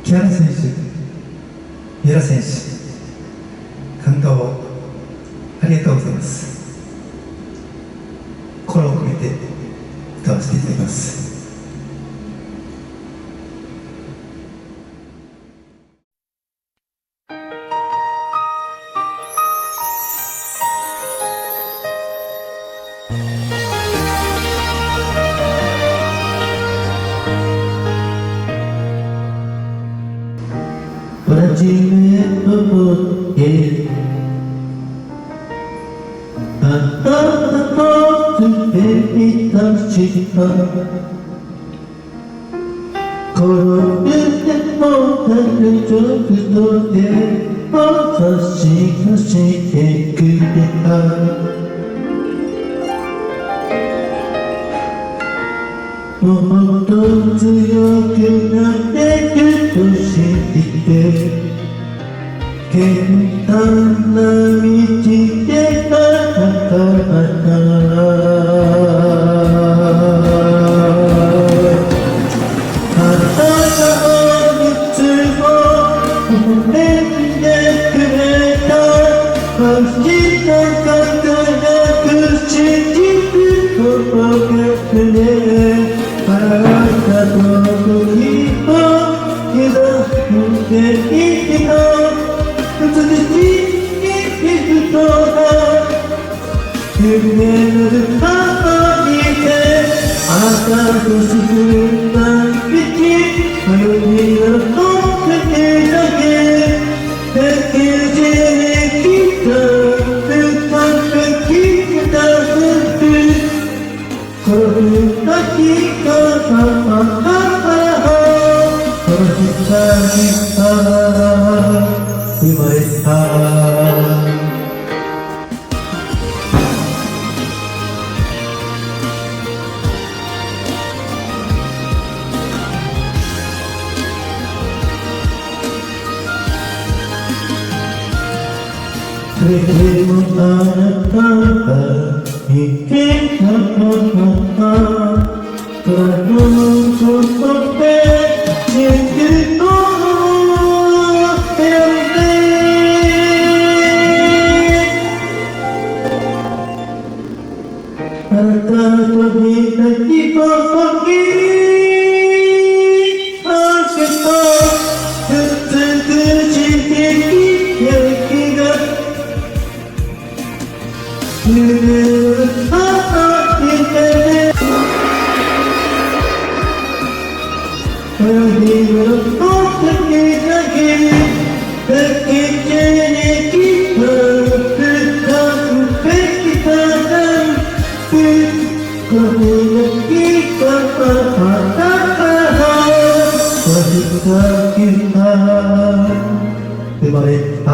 木原選手、三浦選手、感動をありがとうございます。心を込めて歌わせていただきます。初めとってあなたと滑り出した転んでも大丈夫で私がしてくれたもっと強くなってると信じて簡単な道で戦ったあなたはいつも褒めてくれた明日輝く信じることがくれあなたの時を刻んでいた美しい人が夢の中にいてあなたと進んだ道迷いを解けだけだけできた深くきたこの二人がこの二人が生まれたそれでもあなたが生きたからこのことで信じるとあなたと見た希望にあけた美しい雪が胸を張って何を解けだけだけできた深くできたこの日がまた私が生まれた